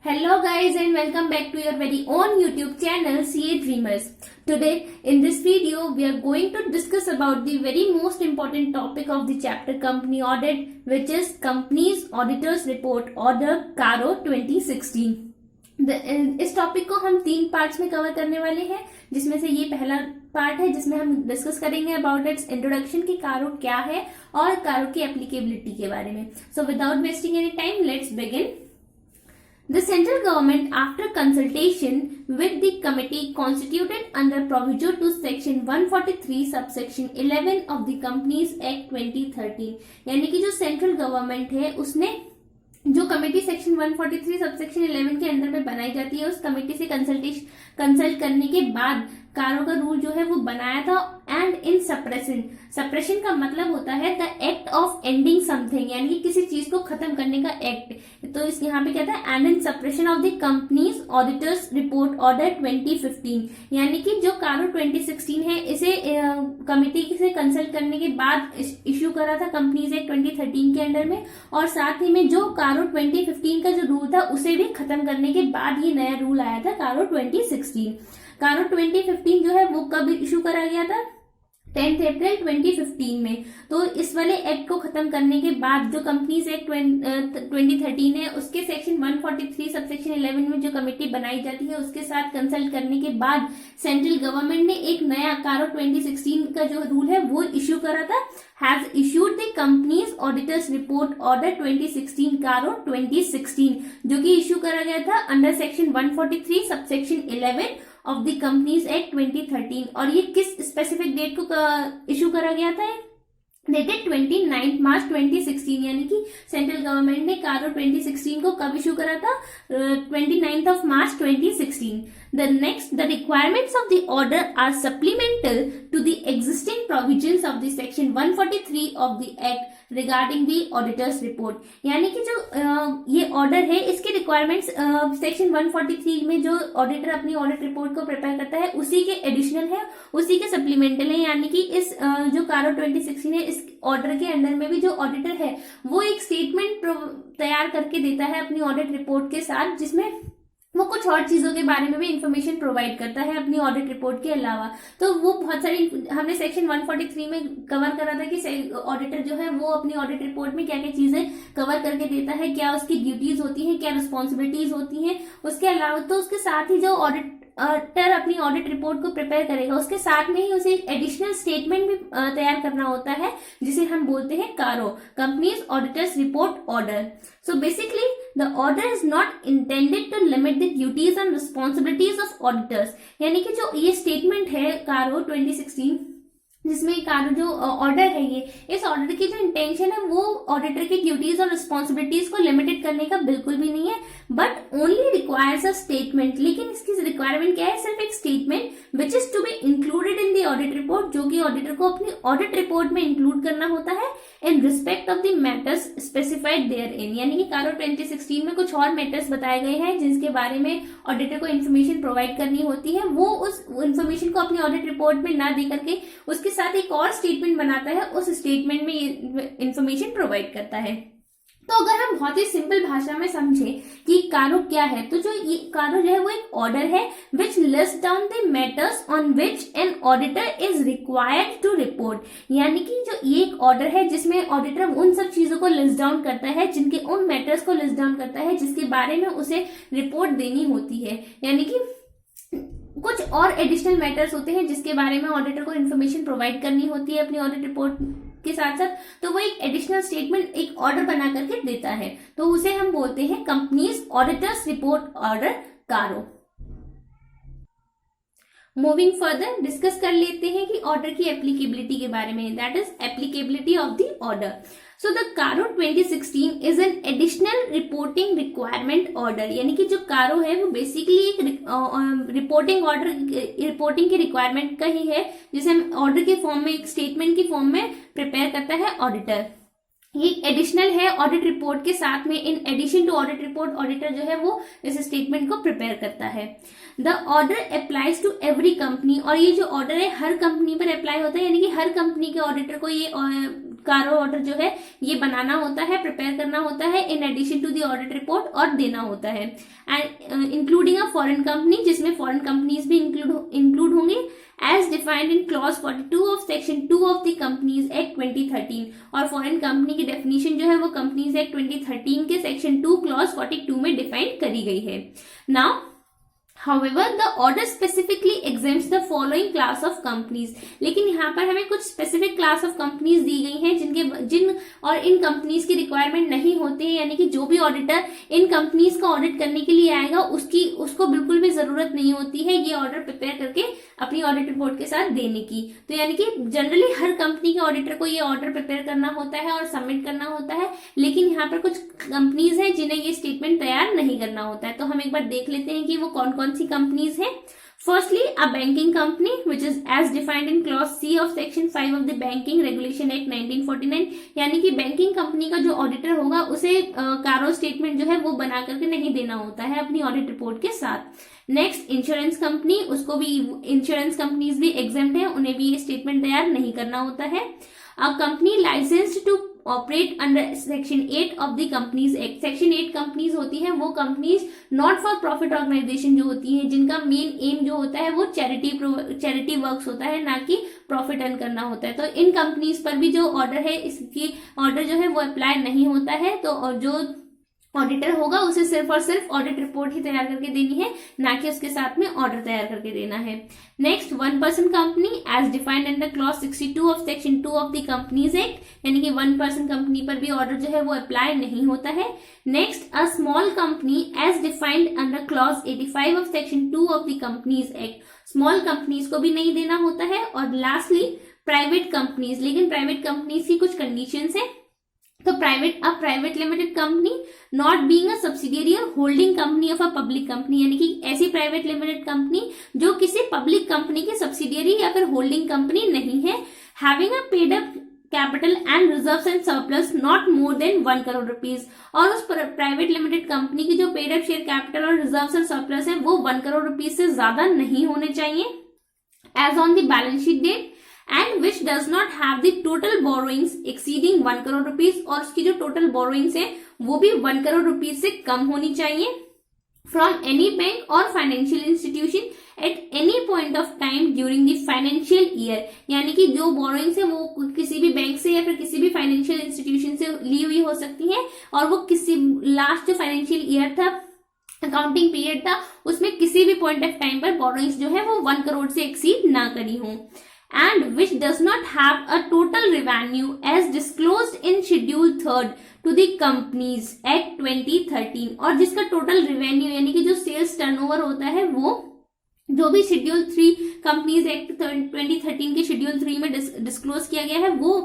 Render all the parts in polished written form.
Hello guys and welcome back to your very own YouTube channel CA Dreamers. Today in this video we are going to discuss about the very most important topic of the chapter company audit, which is Companies Auditors Report Order CARO 2016. इस topic को हम 3 parts में cover करने वाले हैं, जिसमें से ये पहला पार्ट है जिसमें हम डिस्कस करेंगे अबाउट इट्स इंट्रोडक्शन की कारो क्या है और कारो की एप्लीकेबिलिटी के बारे में. So without wasting any time let's begin. The central government, after consultation with the committee constituted under proviso to section 143 subsection 11 of the Companies Act 2013, यानी कि जो सेंट्रल गवर्नमेंट है उसने जो कमेटी सेक्शन 143 सबसेक्शन 11 के अंदर में बनाई जाती है, उस कमेटी से कंसल्ट करने के बाद कारो का रूल जो है वो बनाया था. एंड इन सप्रेशन का मतलब होता है the act of ending something, यानी कि किसी चीज को खत्म करने का एक्ट. तो इस यहाँ पे क्या था, and in suppression of the companies auditors report order 2015, यानी कि जो कारो 2016 है इसे कमेटी से कंसल्ट करने के बाद इश्यू करा था कंपनीज एक्ट 2013 के अंडर में. और साथ ही में जो कारो 2015 का जो रूल था उसे भी खत्म करने के बाद ये नया रूल आया था कारो 2016. कारो 2015 जो है वो कब इशू करा गया था, 10 अप्रैल 2015 में. तो इस वाले एक्ट को खत्म करने के बाद जो कंपनीज एक्ट 2013 है उसके सेक्शन 143 सबसेक्शन 11 में जो कमेटी बनाई जाती है उसके साथ कंसल्ट करने के बाद सेंट्रल गवर्नमेंट ने एक नया कारो 2016 का जो रूल है वो इश्यू करा था. Has issued the companies auditors report order 2016 कारो 2016, जो कि इश्यू करा गया था under section 143 subsection 11 of the companies act 2013. और ये किस स्पेसिफिक डेट को इशू करा गया था, डेटेड 29 मार्च 2016, यानी कि सेंट्रल गवर्नमेंट ने कारो 2016 को कब इशू करा था, 29 of March 2016. The requirements of the order are supplemental to the existing provisions of the section 143 of the act regarding the auditor's report. यानी कि जो ये ऑर्डर है इसके रिक्वायरमेंट्स सेक्शन 143 में जो ऑडिटर अपनी ऑडिट रिपोर्ट को प्रिपेयर करता है उसी के एडिशनल है, उसी के सप्लीमेंटल है. यानी कि इस जो कारो 2016 है इस ऑर्डर के अंडर में भी जो ऑडिटर है वो एक स्टेटमेंट तैयार करके देता है अपनी ऑडिट रिपोर्ट के साथ, जिसमें वो कुछ और चीजों के बारे में भी इंफॉर्मेशन प्रोवाइड करता है अपनी ऑडिट रिपोर्ट के अलावा. तो वो बहुत सारी हमने सेक्शन 143 में कवर करा था कि ऑडिटर जो है वो अपनी ऑडिट रिपोर्ट में क्या क्या चीजें कवर करके देता है, क्या उसकी ड्यूटीज होती हैं, क्या रिस्पॉन्सिबिलिटीज होती हैं. उसके अलावा तो उसके साथ ही जो ऑडिटर अपनी ऑडिट रिपोर्ट को प्रिपेयर करेगा उसके साथ में ही उसे एक एडिशनल स्टेटमेंट भी तैयार करना होता है, जिसे हम बोलते हैं CARO, companies auditors report order. So basically the order is not intended to limit the duties and responsibilities of auditors, यानी कि जो ये स्टेटमेंट है कारो 2016 जिसमें कारो जो ऑर्डर है ये, इस ऑर्डर की जो इंटेंशन है वो ऑडिटर की ड्यूटीज और रिस्पॉन्सिबिलिटीज को लिमिटेड करने का बिल्कुल भी नहीं है, but only requires a statement. लेकिन इसकी रिक्वायरमेंट क्या है, सिर्फ एक statement which is to be included in the audit report, जो कि ऑडिटर को अपनी ऑडिट रिपोर्ट में इंक्लूड करना होता है in respect of the matters specified therein. यानी कि कारो 2016 में कुछ और मैटर्स बताए गए हैं जिसके बारे में ऑडिटर को इन्फॉर्मेशन प्रोवाइड करनी होती है. वो उस इन्फॉर्मेशन को अपनी ऑडिट रिपोर्ट में ना दे करके उसके साथ एक और स्टेटमेंट बनाता है, उस स्टेटमेंट में ये इंफॉर्मेशन प्रोवाइड करता है. तो अगर हम बहुत ही सिंपल भाषा में समझे कि कारो क्या है, तो जो ये कारो जो है वो एक ऑर्डर है which list down the matters on which an auditor is required to report. यानी कि जो ये एक ऑर्डर है जिसमें ऑडिटर उन सब चीजों को लिस्ट डाउन करता है, जिनके उन मैटर्स को लिस्ट डाउन करता है जिसके बारे में उसे रिपोर्ट देनी होती है. यानी कि कुछ और एडिशनल मैटर्स होते हैं जिसके बारे में ऑडिटर को इन्फॉर्मेशन प्रोवाइड करनी होती है अपनी ऑडिट रिपोर्ट के साथ साथ, तो वो एक एडिशनल स्टेटमेंट एक ऑर्डर बना करके देता है. तो उसे हम बोलते हैं कंपनीज ऑडिटर्स रिपोर्ट ऑर्डर कारो. मूविंग फर्दर डिस्कस कर लेते हैं कि ऑर्डर की एप्लीकेबिलिटी के बारे में, that is applicability of the order. So the कारो 2016 is an additional reporting requirement order, यानी कि जो कारो है वो बेसिकली एक रिपोर्टिंग की रिक्वायरमेंट का ही है, जिसे हम ऑर्डर के फॉर्म में एक स्टेटमेंट की फॉर्म में प्रिपेयर करता है ऑडिटर. ये एडिशनल है ऑडिट रिपोर्ट के साथ में, in addition to audit report auditor जो है वो इस स्टेटमेंट को प्रिपेयर करता है. The order applies to every company, और ये जो ऑर्डर है हर कंपनी पर अप्लाई होता है, यानी कि हर कंपनी के ऑडिटर को ये कारो ऑर्डर जो है ये बनाना होता है, प्रिपेयर करना होता है in addition to the audit report और देना होता है। And including a foreign company, जिसमें फॉरेन कंपनीज भी इंक्लूड होंगे as defined in clause 42 of section 2 of the companies act 2013। और फॉरेन कंपनी की डेफिनेशन जो है वो कंपनीज एक्ट 2013 के सेक्शन 2 क्लॉज 42 में डिफाइन करी गई है। Now However, the order specifically exempts the following class of companies। लेकिन यहाँ पर हमें कुछ specific class of companies दी गई हैं जिन और इन companies की requirement नहीं होती है, यानी कि जो भी auditor इन companies का audit करने के लिए आएगा उसको बिल्कुल भी जरूरत नहीं होती है ये order prepare करके अपनी ऑडिट रिपोर्ट के साथ देने की। तो यानी कि जनरली हर कंपनी के ऑडिटर को ये ऑर्डर प्रिपेयर करना होता है और सबमिट करना होता है, लेकिन यहाँ पर कुछ कंपनीज हैं जिन्हें ये स्टेटमेंट तैयार नहीं करना होता है। तो हम एक बार देख लेते हैं कि वो कौन कौन सी कंपनीज हैं। Firstly, a banking company which is as defined in clause C of section 5 of the Banking Regulation Act 1949। यानी कि बैंकिंग कंपनी का जो ऑडिटर होगा उसे कारो स्टेटमेंट जो है वो बना करके नहीं देना होता है अपनी ऑडिट रिपोर्ट के साथ। नेक्स्ट, इंश्योरेंस कंपनी, उसको भी इंश्योरेंस कंपनीज भी एग्जेम्प्ट है, उन्हें भी ये स्टेटमेंट तैयार नहीं करना होता है। A company licensed to operate under section 8 of the companies act. Section 8 companies होती हैं वो companies not for profit organisation जो होती हैं, जिनका मेन एम जो होता है वो चैरिटी वर्क्स होता है, ना कि प्रॉफिट अर्न करना होता है। तो इन कंपनीज पर भी जो ऑर्डर है इसकी ऑर्डर जो है वो अप्लाई नहीं होता है। तो जो ऑडिटर होगा उसे सिर्फ और सिर्फ ऑडिट रिपोर्ट ही तैयार करके देनी है, ना कि उसके साथ में ऑर्डर तैयार करके देना है। Next, 1 person company as defined under clause 62 of section 2 of the companies act, यानी कि 1 पर्सन कंपनी पर भी ऑर्डर जो है वो अप्लाई नहीं होता है। Next, a small company as defined under clause 85 of section 2 of the companies act, small companies को भी नहीं देना होता है। और लास्टली, प्राइवेट कंपनीज, लेकिन प्राइवेट कंपनीज की कुछ कंडीशंस है। तो private limited company not being a subsidiary और holding company of a public company, यानी कि ऐसी प्राइवेट लिमिटेड कंपनी जो किसी पब्लिक कंपनी की सब्सिडियरी या फिर होल्डिंग कंपनी नहीं है। Having a paid up capital and reserves and surplus not more than 1 crore rupees, और उस प्राइवेट लिमिटेड कंपनी की जो पेड अप शेयर कैपिटल और रिजर्व्स एंड सरप्लस है वो 1 करोड़ रुपीज से ज्यादा नहीं होने चाहिए as on the balance sheet date, and which does not have the total borrowings exceeding 1 crore rupees, और उसकी जो टोटल बोरोइंग्स है वो भी 1 करोड़ रुपीज से कम होनी चाहिए फ्रॉम एनी बैंक और financial institution at any point of time during the financial year, यानी कि जो बोरोइंग्स है वो किसी भी बैंक से या फिर किसी भी फाइनेंशियल इंस्टीट्यूशन से ली हुई हो सकती है, और वो किसी लास्ट जो फाइनेंशियल ईयर था, अकाउंटिंग पीरियड था, उसमें किसी भी पॉइंट ऑफ टाइम पर बोरोइंग्स जो है वो 1 करोड़ से एक्सीड ना करी हो। And which does not have a total revenue as disclosed in Schedule 3rd to the Companies Act 2013, और जिसका टोटल रेवेन्यू यानी कि जो सेल्स टर्नओवर होता है वो जो भी शेड्यूल 3 कंपनीज एक्ट 2013 के शेड्यूल 3 में डिस्क्लोज किया गया है वो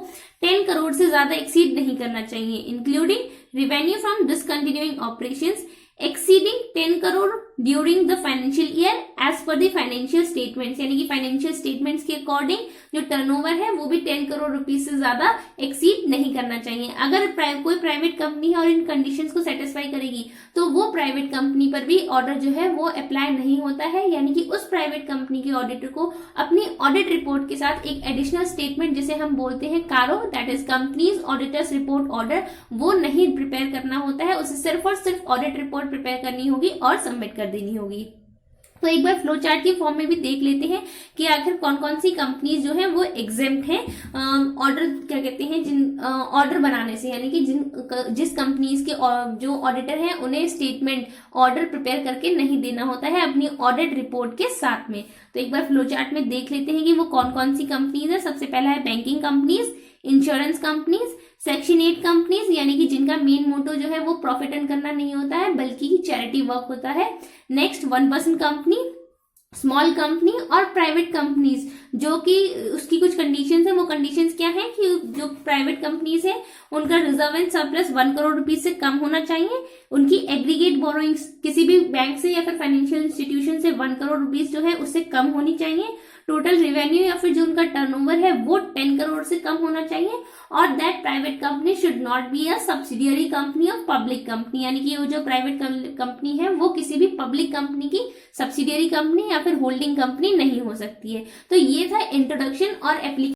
10 करोड़ से ज्यादा एक्सीड नहीं करना चाहिए, including revenue from discontinuing operations exceeding 10 crore during the financial year as per the financial statements, यानी कि फाइनेंशियल स्टेटमेंट्स के अकॉर्डिंग जो टर्नओवर है वो भी 10 करोड़ रुपीज से ज्यादा एक्सीड नहीं करना चाहिए। अगर कोई प्राइवेट कंपनी है और इन कंडीशंस को सेटिस्फाई करेगी तो वो प्राइवेट कंपनी पर भी ऑर्डर जो है वो अप्लाई नहीं होता है, यानी कि उस प्राइवेट कंपनी के ऑडिटर को अपनी ऑडिट रिपोर्ट के साथ एक एडिशनल स्टेटमेंट जिसे हम बोलते हैं कारो, that is companies auditors report order, वो नहीं प्रिपेयर करना होता है, उसे सिर्फ और सिर्फ ऑडिट रिपोर्ट प्रिपेयर करनी होगी और सबमिट कर देनी होगी। तो एक बार फ्लो चार्ट के फॉर्म में भी देख लेते हैं कि आखिर कौन कौन सी कंपनीज जो है वो एग्जेम्प्ट हैं ऑर्डर क्या कहते हैं जिन ऑर्डर बनाने से, यानी कि जिस कंपनीज के जो ऑडिटर हैं उन्हें स्टेटमेंट ऑर्डर प्रिपेयर करके नहीं देना होता है अपनी ऑडिट रिपोर्ट के साथ में। तो एक बार फ्लो चार्ट में देख लेते हैं कि वो कौन कौन सी कंपनीज है। सबसे पहला है banking companies, insurance companies, section 8 companies यानी कि जिनका मेन मोटो जो है वो प्रॉफिट अर्न करना नहीं होता है बल्कि चैरिटी वर्क होता है। Next 1 person company, small company और प्राइवेट कंपनीज, जो कि उसकी कुछ कंडीशंस है। वो कंडीशंस क्या है कि जो प्राइवेट कंपनीज है उनका reserve and surplus 1 crore rupees से कम होना चाहिए, उनकी एग्रीगेट बोरोइंग्स किसी भी बैंक से या फिर फाइनेंशियल इंस्टीट्यूशन से 1 करोड़ रुपीज जो है उससे कम होनी चाहिए, टोटल रेवेन्यू या फिर जो उनका टर्नओवर है वो 10 करोड़ से कम होना चाहिए, और that private company should not be a subsidiary company of public company, यानी कि वो जो प्राइवेट कंपनी है वो किसी भी पब्लिक कंपनी की सब्सिडियरी कंपनी या फिर होल्डिंग कंपनी नहीं हो सकती है। तो ये था इंट्रोडक्शन और एप्लीकेशन